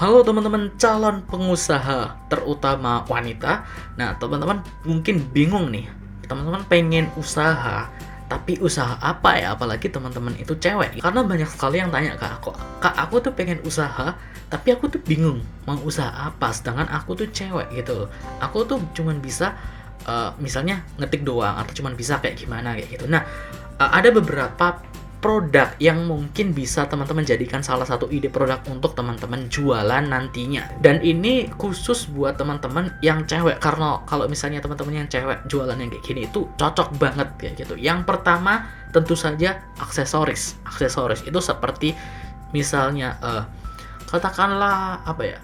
Halo teman-teman calon pengusaha, terutama wanita. Nah, teman-teman mungkin bingung nih. Teman-teman pengen usaha, tapi usaha apa ya? Apalagi teman-teman itu cewek. Karena banyak sekali yang tanya ke aku, "Kak, aku tuh pengen usaha, tapi aku tuh bingung mau usaha apa, sedangkan aku tuh cewek gitu loh. Aku tuh cuman bisa misalnya ngetik doang atau cuman bisa kayak gimana kayak gitu." Nah, ada beberapa produk yang mungkin bisa teman-teman jadikan salah satu ide produk untuk teman-teman jualan nantinya. Dan ini khusus buat teman-teman yang cewek, karena kalau misalnya teman-teman yang cewek jualan yang kayak gini itu cocok banget kayak gitu. Yang pertama tentu saja aksesoris. Aksesoris itu seperti misalnya katakanlah apa ya?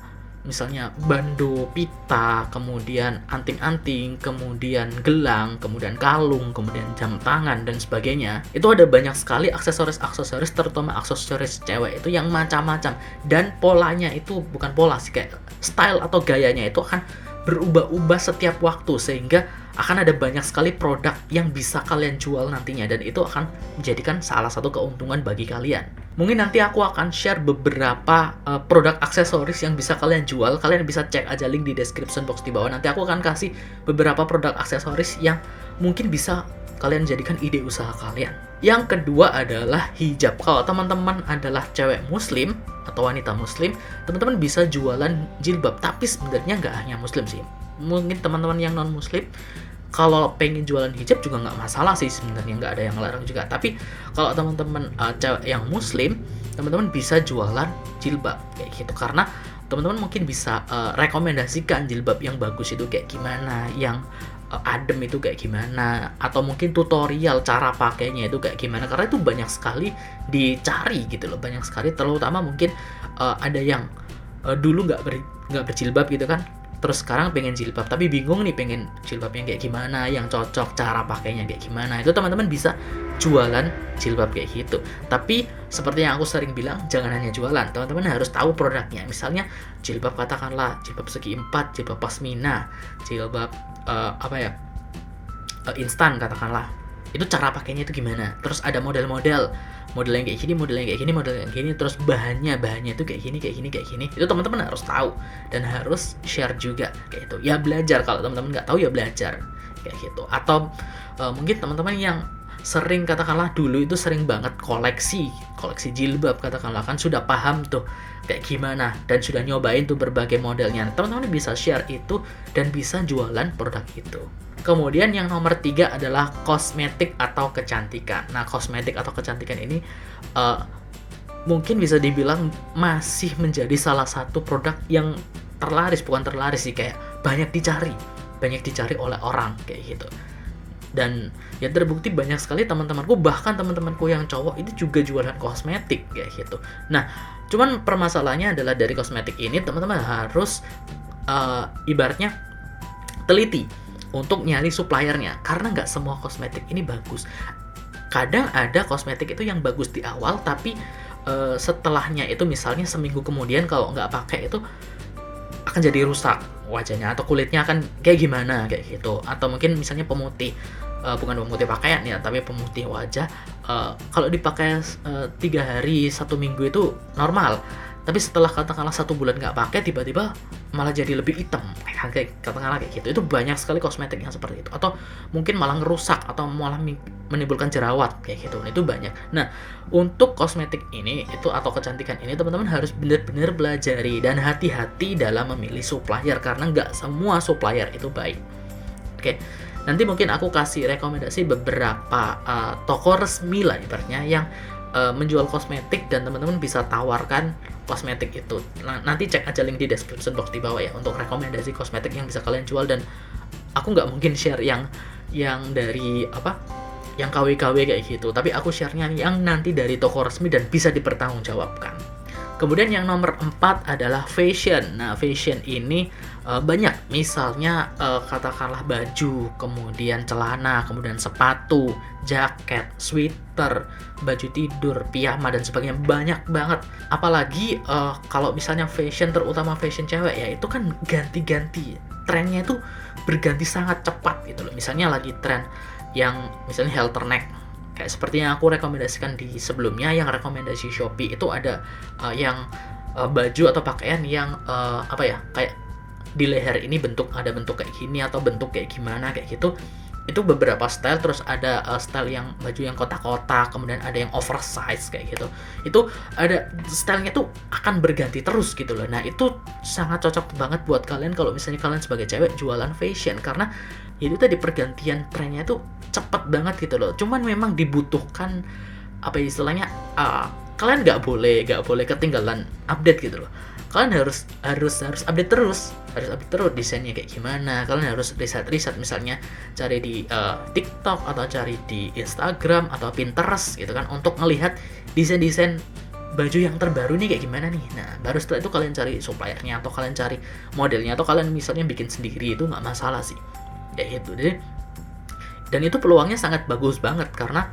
Misalnya bando, pita, kemudian anting-anting, kemudian gelang, kemudian kalung, kemudian jam tangan, dan sebagainya. Itu ada banyak sekali aksesoris-aksesoris, terutama aksesoris cewek itu yang macam-macam. Dan polanya itu bukan pola sih, kayak style atau gayanya itu akan berubah-ubah setiap waktu, sehingga akan ada banyak sekali produk yang bisa kalian jual nantinya, dan itu akan menjadikan salah satu keuntungan bagi kalian. Mungkin nanti aku akan share beberapa produk aksesoris yang bisa kalian jual. Kalian bisa cek aja link di description box di bawah. Nanti aku akan kasih beberapa produk aksesoris yang mungkin bisa kalian jadikan ide usaha kalian. Yang kedua adalah hijab. Kalau teman-teman adalah cewek muslim atau wanita muslim, teman-teman bisa jualan jilbab. Tapi sebenarnya nggak hanya muslim sih. Mungkin teman-teman yang non muslim kalau pengen jualan hijab juga nggak masalah sih, sebenarnya nggak ada yang larang juga. Tapi kalau teman-teman cewek yang muslim, teman-teman bisa jualan jilbab kayak gitu, karena teman-teman mungkin bisa rekomendasikan jilbab yang bagus itu kayak gimana, yang adem itu kayak gimana, atau mungkin tutorial cara pakainya itu kayak gimana, karena itu banyak sekali dicari gitu loh, banyak sekali, terutama mungkin ada yang dulu nggak berjilbab gitu kan, terus sekarang pengen jilbab tapi bingung nih pengen jilbab yang kayak gimana, yang cocok, cara pakainya kayak gimana. Itu teman-teman bisa jualan jilbab kayak gitu. Tapi seperti yang aku sering bilang, jangan hanya jualan, teman-teman harus tahu produknya. Misalnya jilbab, katakanlah jilbab segi 4, jilbab pasmina, jilbab instan katakanlah, itu cara pakainya itu gimana, terus ada model-model yang kayak gini, model yang kayak gini, model yang kayak gini, terus bahannya itu kayak gini, kayak gini, kayak gini. Itu teman-teman harus tahu dan harus share juga kayak gitu. Ya belajar, kalau teman-teman nggak tahu ya belajar kayak gitu. Atau mungkin teman-teman yang sering, katakanlah dulu itu sering banget koleksi jilbab, katakanlah kan sudah paham tuh kayak gimana dan sudah nyobain tuh berbagai modelnya. Teman-teman bisa share itu dan bisa jualan produk itu. Kemudian yang nomor 3 adalah kosmetik atau kecantikan. Nah, kosmetik atau kecantikan ini mungkin bisa dibilang masih menjadi salah satu produk yang bukan terlaris sih, kayak banyak dicari oleh orang kayak gitu. Dan ya terbukti banyak sekali teman-temanku, bahkan teman-temanku yang cowok itu juga jualan kosmetik kayak gitu. Nah, cuman permasalahannya adalah dari kosmetik ini teman-teman harus ibaratnya teliti untuk nyari suppliernya, karena nggak semua kosmetik ini bagus. Kadang ada kosmetik itu yang bagus di awal, tapi setelahnya itu misalnya seminggu kemudian kalau nggak pakai itu akan jadi rusak wajahnya, atau kulitnya akan kayak gimana kayak gitu. Atau mungkin misalnya pemutih, bukan pemutih pakaian ya, tapi pemutih wajah, kalau dipakai 3 hari 1 minggu itu normal, tapi setelah katakanlah 1 bulan nggak pakai, tiba-tiba malah jadi lebih hitam, kayak katakanlah kayak gitu. Itu banyak sekali kosmetik yang seperti itu, atau mungkin malah ngerusak atau malah menimbulkan jerawat kayak gitu. Itu banyak. Nah, untuk kosmetik ini itu atau kecantikan ini teman-teman harus benar-benar belajari dan hati-hati dalam memilih supplier, karena nggak semua supplier itu baik. Oke, nanti mungkin aku kasih rekomendasi beberapa toko resmi lah ibaratnya yang menjual kosmetik, dan teman-teman bisa tawarkan kosmetik itu. Nah, nanti cek aja link di description box di bawah ya untuk rekomendasi kosmetik yang bisa kalian jual. Dan aku nggak mungkin share yang dari yang KW-KW kayak gitu, tapi aku share-nya yang nanti dari toko resmi dan bisa dipertanggungjawabkan. Kemudian yang nomor 4 adalah fashion. Nah, fashion ini banyak, misalnya katakanlah baju, kemudian celana, kemudian sepatu, jaket, sweater, baju tidur, piyama, dan sebagainya. Banyak banget. Apalagi kalau misalnya fashion, terutama fashion cewek ya, itu kan ganti-ganti. Trennya itu berganti sangat cepat gitu loh. Misalnya lagi tren yang misalnya halter neck, kayak seperti yang aku rekomendasikan di sebelumnya, yang rekomendasi Shopee itu ada yang baju atau pakaian yang apa ya, kayak di leher ini ada bentuk kayak gini atau bentuk kayak gimana kayak gitu. Itu beberapa style. Terus ada style yang baju yang kotak-kotak, kemudian ada yang oversize kayak gitu. Itu ada stylenya tuh akan berganti terus gitu loh. Nah itu sangat cocok banget buat kalian kalau misalnya kalian sebagai cewek jualan fashion, karena itu tadi pergantian trennya tuh cepet banget gitu loh. Cuman memang dibutuhkan apa istilahnya, kalian nggak boleh ketinggalan update gitu loh. Kalian harus update terus, desainnya kayak gimana. Kalian harus riset misalnya cari di TikTok atau cari di Instagram atau Pinterest gitu kan, untuk ngelihat desain baju yang terbaru nih kayak gimana nih. Nah baru setelah itu kalian cari suppliernya atau kalian cari modelnya atau kalian misalnya bikin sendiri, itu nggak masalah sih kayak gitu deh. Dan itu peluangnya sangat bagus banget, karena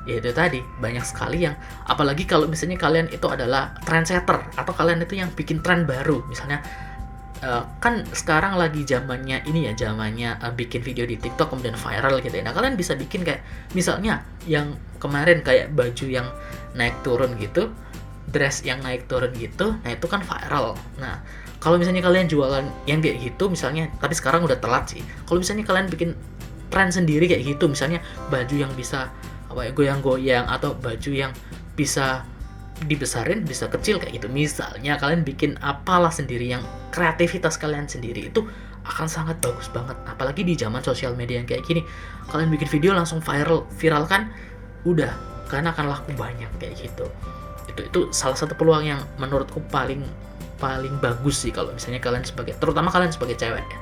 ya itu tadi banyak sekali yang, apalagi kalau misalnya kalian itu adalah trendsetter atau kalian itu yang bikin tren baru. Misalnya kan sekarang lagi zamannya bikin video di TikTok kemudian viral gitu ya. Nah kalian bisa bikin kayak misalnya yang kemarin kayak baju yang naik turun gitu, dress yang naik turun gitu. Nah itu kan viral. Nah kalau misalnya kalian jualan yang kayak gitu misalnya, tapi sekarang udah telat sih. Kalau misalnya kalian bikin tren sendiri kayak gitu, misalnya baju yang bisa apa ya, goyang-goyang, atau baju yang bisa dibesarin, bisa kecil kayak gitu. Misalnya kalian bikin apalah sendiri yang kreativitas kalian sendiri, itu akan sangat bagus banget. Apalagi di zaman sosial media yang kayak gini, kalian bikin video langsung viral kan, udah, karena akan laku banyak kayak gitu. Itu salah satu peluang yang menurutku paling bagus sih kalau misalnya kalian terutama kalian sebagai cewek ya.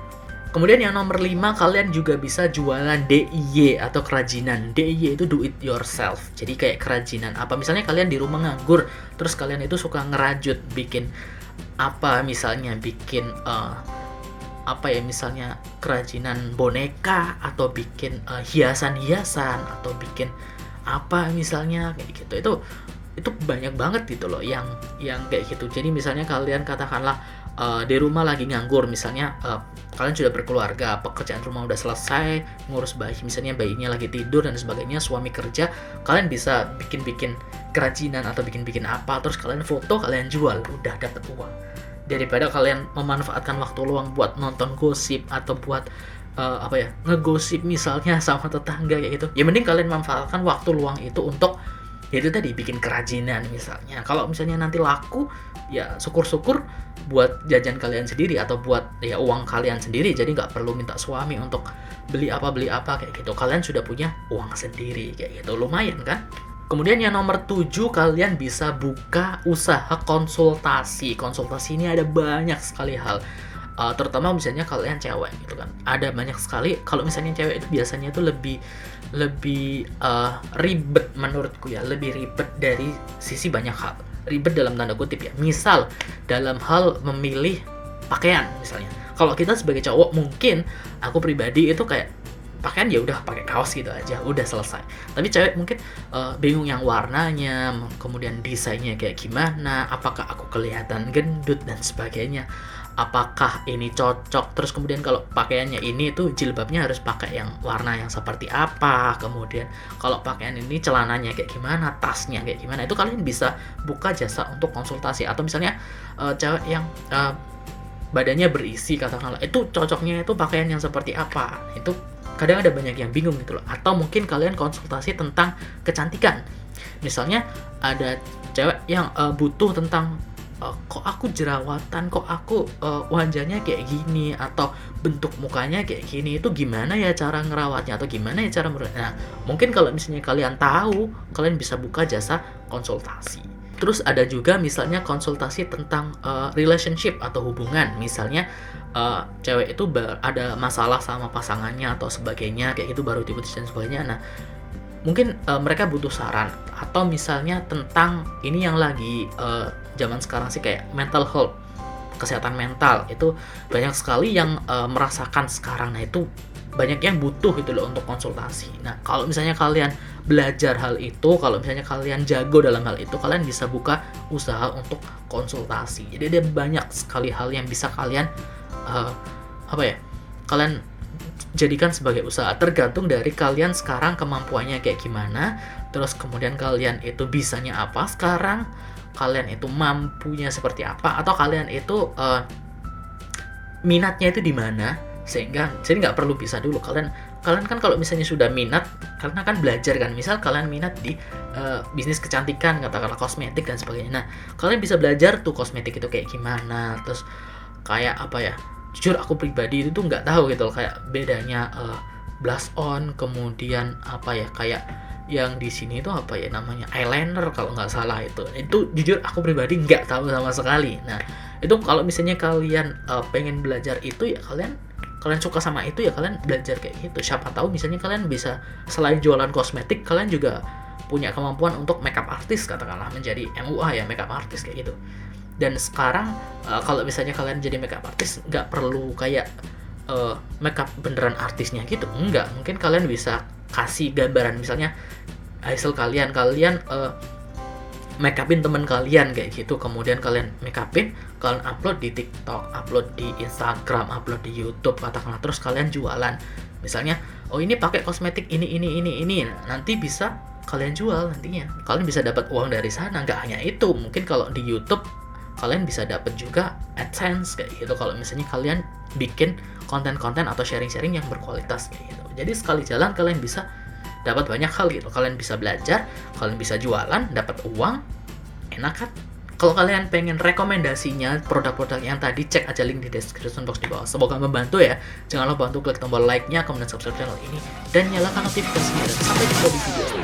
Kemudian yang nomor 5, kalian juga bisa jualan DIY atau kerajinan. DIY itu do it yourself. Jadi kayak kerajinan apa, misalnya kalian di rumah nganggur, terus kalian itu suka ngerajut, bikin apa, misalnya bikin misalnya kerajinan boneka, atau bikin hiasan-hiasan, atau bikin apa misalnya kayak gitu. Itu banyak banget gitu loh yang kayak gitu. Jadi misalnya kalian katakanlah di rumah lagi nganggur, misalnya kalian sudah berkeluarga, pekerjaan rumah udah selesai, ngurus bayi, misalnya bayinya lagi tidur dan sebagainya, suami kerja, kalian bisa bikin kerajinan atau bikin apa, terus kalian foto, kalian jual, udah dapet uang. Daripada kalian memanfaatkan waktu luang buat nonton gosip atau buat ngegosip misalnya sama tetangga kayak gitu, ya mending kalian manfaatkan waktu luang itu untuk itu tadi, bikin kerajinan misalnya. Kalau misalnya nanti laku, ya syukur-syukur buat jajan kalian sendiri atau buat ya uang kalian sendiri, jadi nggak perlu minta suami untuk beli apa kayak gitu. Kalian sudah punya uang sendiri kayak gitu, lumayan kan. Kemudian yang nomor 7, kalian bisa buka usaha konsultasi. Konsultasi ini ada banyak sekali hal, terutama misalnya kalian cewek gitu kan, ada banyak sekali. Kalau misalnya cewek itu biasanya itu lebih ribet menurutku ya, lebih ribet dari sisi banyak hal. Ribet dalam tanda kutip ya, misal dalam hal memilih pakaian misalnya. Kalau kita sebagai cowok, mungkin aku pribadi itu kayak pakaian ya udah pakai kaos gitu aja, udah selesai. Tapi cewek mungkin bingung yang warnanya, kemudian desainnya kayak gimana, apakah aku kelihatan gendut dan sebagainya, apakah ini cocok. Terus kemudian kalau pakaiannya ini tuh jilbabnya harus pakai yang warna yang seperti apa, kemudian kalau pakaian ini celananya kayak gimana, tasnya kayak gimana. Itu kalian bisa buka jasa untuk konsultasi. Atau misalnya cewek yang badannya berisi katakanlah, itu cocoknya itu pakaian yang seperti apa, itu kadang ada banyak yang bingung gitu loh. Atau mungkin kalian konsultasi tentang kecantikan, misalnya ada cewek yang butuh tentang kok aku jerawatan, kok aku wajahnya kayak gini, atau bentuk mukanya kayak gini, itu gimana ya cara ngerawatnya, atau gimana ya cara nah mungkin kalau misalnya kalian tahu, kalian bisa buka jasa konsultasi. Terus ada juga misalnya konsultasi tentang relationship atau hubungan, misalnya cewek itu ada masalah sama pasangannya atau sebagainya kayak gitu, baru diputus dan sebagainya. Nah mungkin mereka butuh saran, atau misalnya tentang ini yang lagi zaman sekarang sih kayak mental health, kesehatan mental, itu banyak sekali yang merasakan sekarang. Nah itu banyak yang butuh gitu loh untuk konsultasi. Nah kalau misalnya kalian belajar hal itu, kalau misalnya kalian jago dalam hal itu, kalian bisa buka usaha untuk konsultasi. Jadi ada banyak sekali hal yang bisa kalian kalian jadikan sebagai usaha, tergantung dari kalian sekarang kemampuannya kayak gimana, terus kemudian kalian itu bisanya apa sekarang, kalian itu mampunya seperti apa, atau kalian itu minatnya itu di mana, sehingga jadi nggak perlu bisa dulu. Kalian kan kalau misalnya sudah minat, karena kan belajar kan, misal kalian minat di bisnis kecantikan, katakanlah kosmetik dan sebagainya. Nah, kalian bisa belajar tuh kosmetik itu kayak gimana, terus kayak apa ya, jujur aku pribadi itu tuh nggak tahu gitu loh, kayak bedanya blush on, kemudian apa ya, kayak yang di sini itu apa ya namanya, eyeliner kalau nggak salah. Itu jujur aku pribadi nggak tahu sama sekali. Nah, itu kalau misalnya kalian pengen belajar itu ya, kalian suka sama itu ya kalian belajar kayak gitu. Siapa tahu misalnya kalian bisa, selain jualan kosmetik, kalian juga punya kemampuan untuk makeup artist, katakanlah menjadi MUA ya, makeup artist kayak gitu. Dan sekarang kalau misalnya kalian jadi makeup artist, nggak perlu kayak makeup beneran artisnya gitu, enggak. Mungkin kalian bisa kasih gambaran, misalnya hasil kalian make upin teman kalian kayak gitu, kemudian kalian make upin, kalian upload di TikTok, upload di Instagram, upload di YouTube katakanlah, terus kalian jualan. Misalnya, oh ini pakai kosmetik ini. Nah, nanti bisa kalian jual nantinya. Kalian bisa dapat uang dari sana. Nggak hanya itu, mungkin kalau di YouTube kalian bisa dapat juga AdSense kayak gitu, kalau misalnya kalian bikin konten-konten atau sharing-sharing yang berkualitas kayak gitu. Jadi sekali jalan kalian bisa dapat banyak hal gitu. Kalian bisa belajar, kalian bisa jualan, dapat uang, enak kan? Kalau kalian pengen rekomendasinya produk-produk yang tadi, cek aja link di description box di bawah. Semoga membantu ya. Jangan lupa untuk klik tombol like-nya, kemudian subscribe channel ini, dan nyalakan notifikasinya. Dan sampai jumpa di video